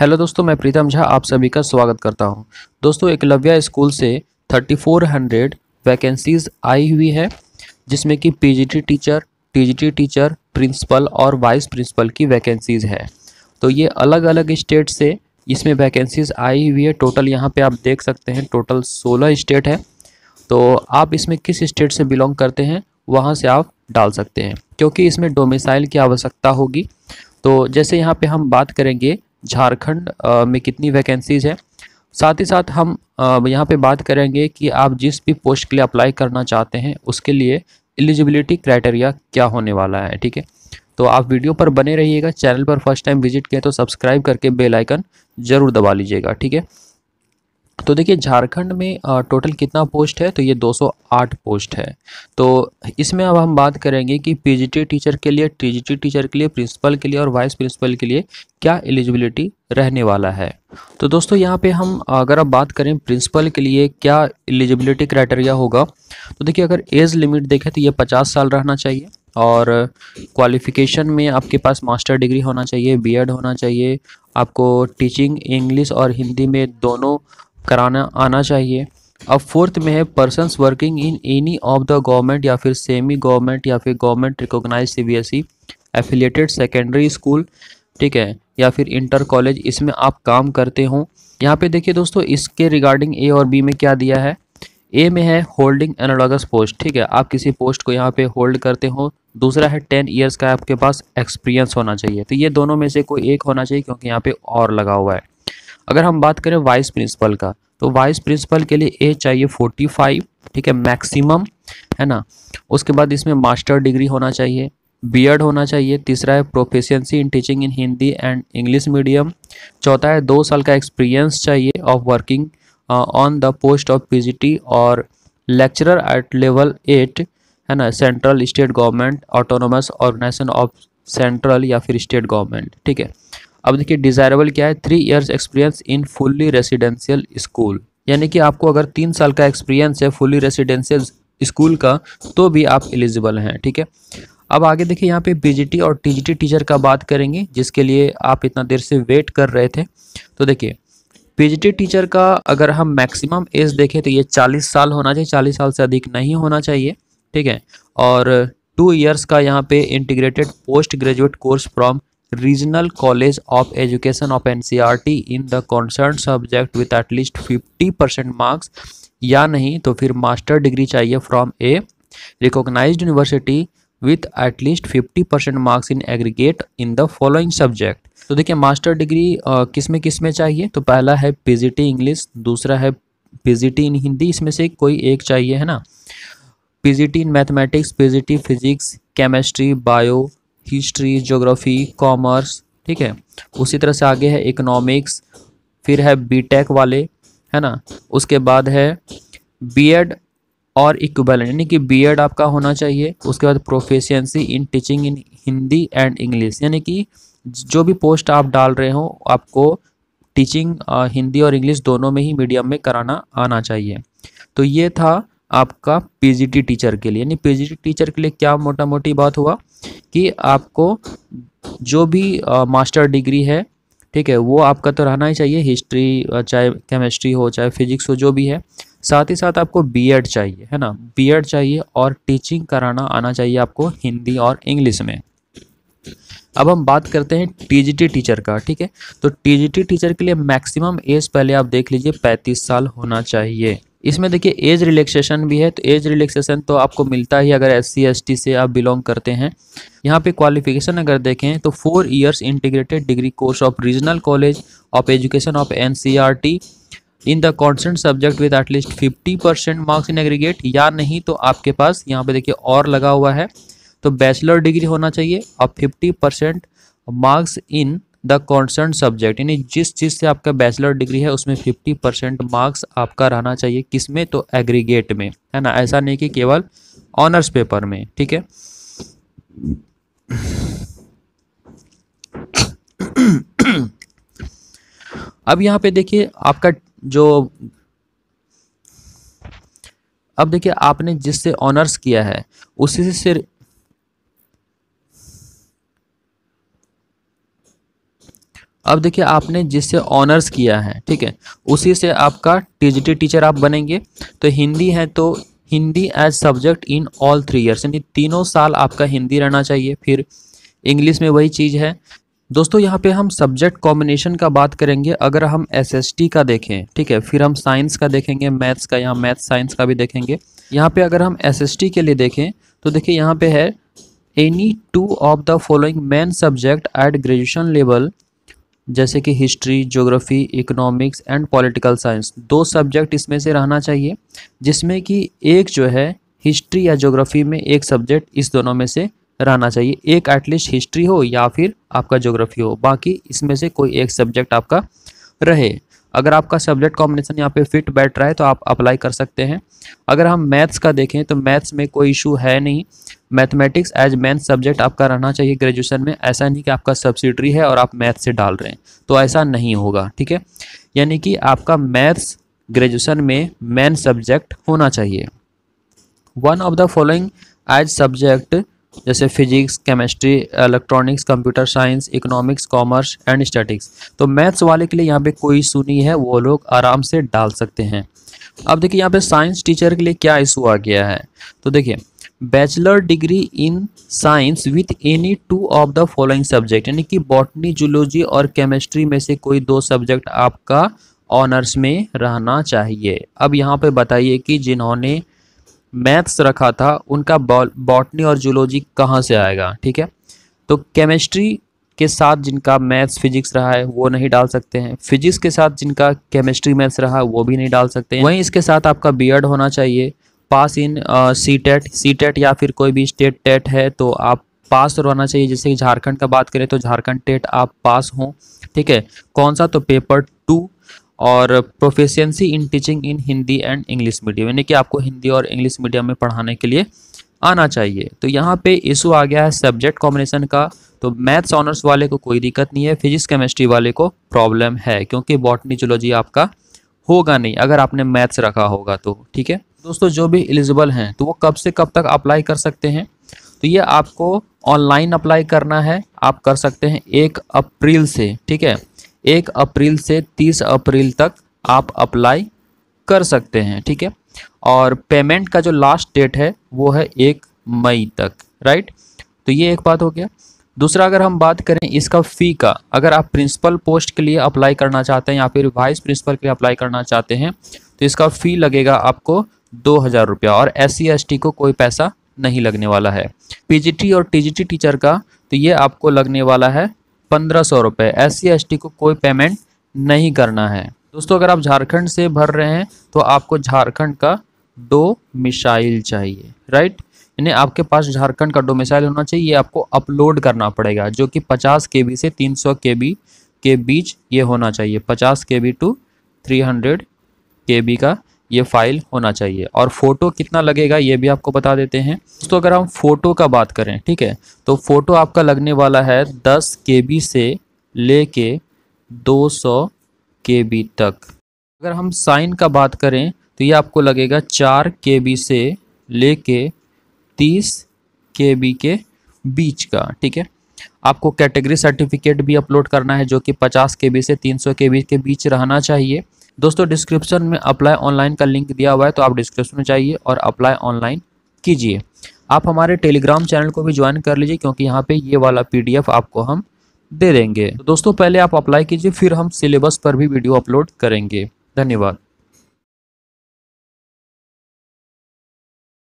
Hello दोस्तों, मैं प्रीतम झा आप सभी का स्वागत करता हूं। दोस्तों, एकलव्य स्कूल से 3400 वैकेंसीज आई हुई है, जिसमें कि PGT teacher, TGT teacher, principal और वाइस प्रिंसिपल की वैकेंसीज है। तो ये अलग अलग स्टेट से इसमें वैकेंसीज आई हुई है। टोटल यहाँ पे आप देख सकते हैं, टोटल 16 स्टेट है। तो आप इसमें किस स्टेट से बिलोंग करते हैं वहाँ से आप डाल सकते हैं, क्योंकि इसमें डोमिसाइल की आवश्यकता होगी। तो जैसे यहाँ पे हम बात करेंगे झारखंड में कितनी वैकेंसीज है, साथ ही साथ हम यहाँ पे बात करेंगे कि आप जिस भी पोस्ट के लिए अप्लाई करना चाहते हैं उसके लिए एलिजिबिलिटी क्राइटेरिया क्या होने वाला है। ठीक है, तो आप वीडियो पर बने रहिएगा। चैनल पर फर्स्ट टाइम विजिट किए तो सब्सक्राइब करके बेल आइकन ज़रूर दबा लीजिएगा। ठीक है, तो देखिए झारखंड में टोटल कितना पोस्ट है, तो ये 208 पोस्ट है। तो इसमें अब हम बात करेंगे कि पीजीटी टीचर के लिए, टीजीटी टीचर के लिए, प्रिंसिपल के लिए और वाइस प्रिंसिपल के लिए क्या एलिजिबिलिटी रहने वाला है। तो दोस्तों यहाँ पे हम अगर आप बात करें प्रिंसिपल के लिए क्या एलिजिबिलिटी क्राइटेरिया होगा, तो देखिए अगर एज लिमिट देखें तो ये 50 साल रहना चाहिए और क्वालिफ़िकेशन में आपके पास मास्टर डिग्री होना चाहिए, बीएड होना चाहिए, आपको टीचिंग इंग्लिश और हिंदी में दोनों कराना आना चाहिए। अब फोर्थ में है persons working in any of the government या फिर सेमी गवर्नमेंट या फिर government recognise CBSE affiliated secondary school, ठीक है, या फिर इंटर कॉलेज, इसमें आप काम करते हो। यहाँ पे देखिए दोस्तों, इसके रिगार्डिंग ए और बी में क्या दिया है। ए में है होल्डिंग एनालॉगस पोस्ट, ठीक है, आप किसी पोस्ट को यहाँ पे होल्ड करते हो। दूसरा है 10 ईयर्स का आपके पास एक्सपीरियंस होना चाहिए। तो ये दोनों में से कोई एक होना चाहिए, क्योंकि यहाँ पे और लगा हुआ है। अगर हम बात करें वाइस प्रिंसिपल का, तो वाइस प्रिंसिपल के लिए एज चाहिए 45, ठीक है, मैक्सिमम, है ना। उसके बाद इसमें मास्टर डिग्री होना चाहिए, बीएड होना चाहिए। तीसरा है proficiency in teaching in Hindi and English medium. चौथा है 2 साल का एक्सपीरियंस चाहिए of working on the post of PGT और लेक्चरर एट लेवल 8, है ना, central state government autonomous organisation of central या फिर स्टेट गवर्नमेंट। ठीक है, अब देखिए डिज़ायरेबल क्या है, 3 years experience in fully residential school, यानी कि आपको अगर 3 साल का एक्सपीरियंस है फुल्ली रेसिडेंशियल स्कूल का तो भी आप एलिजिबल हैं। ठीक है, अब आगे देखिए यहाँ पे पीजीटी और टीजीटी टीचर का बात करेंगे, जिसके लिए आप इतना देर से वेट कर रहे थे। तो देखिए पीजीटी टीचर का अगर हम मैक्सिमम एज देखें तो ये 40 साल होना चाहिए, 40 साल से अधिक नहीं होना चाहिए। ठीक है, और 2 ईयर्स का यहाँ पे integrated post graduate course from regional college of education of NCERT in the concern subject with at least 50% marks, या नहीं तो फिर मास्टर डिग्री चाहिए from a recognised university with at least 50% marks in aggregate in the following subject. तो देखिए master degree किस में चाहिए, तो पहला है पीजीटी इंग्लिश, दूसरा है पीजीटी इन हिंदी, इसमें से कोई एक चाहिए, है ना। PGT in mathematics, PGT physics, chemistry, bio, history, geography, commerce, ठीक है। उसी तरह से आगे है इकोनॉमिक्स, फिर है बीटेक वाले, है ना। उसके बाद है बीएड और इक्विवेलेंट, यानी कि बीएड आपका होना चाहिए। उसके बाद proficiency in teaching in Hindi and English, यानी कि जो भी पोस्ट आप डाल रहे हो आपको टीचिंग हिंदी और इंग्लिश दोनों में ही मीडियम में कराना आना चाहिए। तो ये था आपका पीजीटी टीचर के लिए। यानी पीजीटी टीचर के लिए क्या मोटा मोटी बात हुआ कि आपको जो भी मास्टर डिग्री है, ठीक है, वो आपका तो रहना ही चाहिए, हिस्ट्री चाहे केमिस्ट्री हो चाहे फिजिक्स हो जो भी है। साथ ही साथ आपको बीएड चाहिए, है ना, बीएड चाहिए और टीचिंग कराना आना चाहिए आपको हिंदी और इंग्लिश में। अब हम बात करते हैं टीजीटी टीचर का। ठीक है, तो टीजीटी टीचर के लिए मैक्सिमम एज पहले आप देख लीजिए 35 साल होना चाहिए। इसमें देखिए एज रिलैक्सेशन भी है, तो एज रिलैक्सेशन तो आपको मिलता ही अगर SC ST से आप बिलोंग करते हैं। यहाँ पे क्वालिफिकेशन अगर देखें तो 4 years integrated degree course of regional college of education of NCERT in the consent subject with at least 50% marks in aggregate, या नहीं तो आपके पास यहाँ पे देखिए और लगा हुआ है, तो बैचलर डिग्री होना चाहिए और 50% marks in the concern subject, यानी जिस चीज़ से आपका बैचलर डिग्री है उसमें 50% मार्क्स आपका रहना चाहिए, किसमें, तो एग्रीगेट में, है ना। ऐसा नहीं कि केवल ऑनर्स पेपर में। ठीक है, अब यहाँ पे देखिए आपका जो, अब देखिए आपने जिससे ऑनर्स किया है उसी से, अब देखिए आपने जिससे ऑनर्स किया है, ठीक है, उसी से आपका टीजीटी टीचर आप बनेंगे। तो हिंदी है तो Hindi as subject in all 3 years, यानी तीनों साल आपका हिंदी रहना चाहिए। फिर इंग्लिश में वही चीज़ है। दोस्तों यहाँ पे हम सब्जेक्ट कॉम्बिनेशन का बात करेंगे। अगर हम एसएसटी का देखें, ठीक है, फिर हम साइंस का देखेंगे, मैथ्स का, यहाँ मैथ्स साइंस का भी देखेंगे। यहाँ पे अगर हम एसएसटी के लिए देखें तो देखिए यहाँ पे है any 2 of the following main subject at graduation level, जैसे कि history, geography, economics and political science. 2 subject इसमें से रहना चाहिए, जिसमें कि एक जो है हिस्ट्री या ज्योग्राफी में एक सब्जेक्ट इस दोनों में से रहना चाहिए। एक एटलीस्ट हिस्ट्री हो या फिर आपका ज्योग्राफी हो, बाकी इसमें से कोई एक सब्जेक्ट आपका रहे। अगर आपका सब्जेक्ट कॉम्बिनेशन यहाँ पे फिट बैठ रहा है तो आप अप्लाई कर सकते हैं। अगर हम मैथ्स का देखें तो मैथ्स में कोई इशू है नहीं। मैथमेटिक्स एज मेन सब्जेक्ट आपका रहना चाहिए ग्रेजुएशन में। ऐसा नहीं कि आपका सब्सिडरी है और आप मैथ्स से डाल रहे हैं, तो ऐसा नहीं होगा, ठीक है। यानी कि आपका मैथ्स ग्रेजुएशन में मेन सब्जेक्ट होना चाहिए। 1 of the following as subject, जैसे physics, chemistry, electronics, computer science, economics, commerce and statics. तो मैथ्स वाले के लिए यहाँ पे कोई इशू नहीं है, वो लोग आराम से डाल सकते हैं। अब देखिए यहाँ पे साइंस टीचर के लिए क्या इशू आ गया है। तो देखिए bachelor degree in science with any 2 of the following subject, यानी कि बॉटनी, जूलॉजी और केमिस्ट्री में से कोई 2 सब्जेक्ट आपका ऑनर्स में रहना चाहिए। अब यहाँ पे बताइए कि जिन्होंने मैथ्स रखा था उनका बॉटनी और जूलॉजी कहाँ से आएगा, ठीक है। तो केमिस्ट्री के साथ जिनका मैथ्स फिजिक्स रहा है वो नहीं डाल सकते हैं। फिजिक्स के साथ जिनका केमिस्ट्री मैथ्स रहा वो भी नहीं डाल सकते हैं। वहीं इसके साथ आपका बीएड होना चाहिए, पास इन सीटेट या फिर कोई भी स्टेट टेट है तो आप पास रहना चाहिए। जैसे कि झारखंड का बात करें तो झारखंड टेट आप पास हों, ठीक है। कौन सा, तो पेपर 2। और proficiency in teaching in Hindi and English medium, यानी कि आपको हिंदी और इंग्लिश मीडियम में पढ़ाने के लिए आना चाहिए। तो यहाँ पे इशू आ गया है सब्जेक्ट कॉम्बिनेशन का। तो मैथ्स ऑनर्स वाले को कोई दिक्कत नहीं है, फिजिक्स केमिस्ट्री वाले को प्रॉब्लम है, क्योंकि बॉटनी जूलॉजी आपका होगा नहीं अगर आपने मैथ्स रखा होगा तो, ठीक है। दोस्तों जो भी एलिजिबल हैं तो वो कब से कब तक अप्लाई कर सकते हैं, तो ये आपको ऑनलाइन अप्लाई करना है। आप कर सकते हैं 1 अप्रैल से, ठीक है। 1 अप्रैल से 30 अप्रैल तक आप अप्लाई कर सकते हैं, ठीक है। और पेमेंट का जो लास्ट डेट है वो है 1 मई तक, राइट। तो ये एक बात हो गया। दूसरा, अगर हम बात करें इसका फ़ी का, अगर आप प्रिंसिपल पोस्ट के लिए अप्लाई करना चाहते हैं या फिर वाइस प्रिंसिपल के लिए अप्लाई करना चाहते हैं तो इसका फ़ी लगेगा आपको 2000 रुपया, और SC ST को कोई पैसा नहीं लगने वाला है। PGT और TGT टीचर का तो ये आपको लगने वाला है 1500 रुपये। SC ST को कोई पेमेंट नहीं करना है। दोस्तों अगर आप झारखंड से भर रहे हैं तो आपको झारखंड का डोमिसाइल चाहिए, राइट, यानी आपके पास झारखंड का डोमिसाइल होना चाहिए। ये आपको अपलोड करना पड़ेगा, जो कि 50 KB से 300 KB के बीच ये होना चाहिए। 50 KB टू 300 KB का ये फाइल होना चाहिए। और फ़ोटो कितना लगेगा ये भी आपको बता देते हैं। तो अगर हम फ़ोटो का बात करें, ठीक है, तो फ़ोटो आपका लगने वाला है 10 KB से लेके 200 KB तक। अगर हम साइन का बात करें तो ये आपको लगेगा 4 KB से लेके 30 KB के बीच का, ठीक है। आपको कैटेगरी सर्टिफिकेट भी अपलोड करना है, जो कि 50 KB से 300 KB के बीच रहना चाहिए। दोस्तों डिस्क्रिप्शन में अप्लाई ऑनलाइन का लिंक दिया हुआ है, तो आप डिस्क्रिप्शन में जाइए और अप्लाई ऑनलाइन कीजिए। आप हमारे टेलीग्राम चैनल को भी ज्वाइन कर लीजिए, क्योंकि यहाँ पे ये वाला PDF आपको हम दे देंगे। तो दोस्तों पहले आप अप्लाई कीजिए, फिर हम सिलेबस पर भी वीडियो अपलोड करेंगे। धन्यवाद।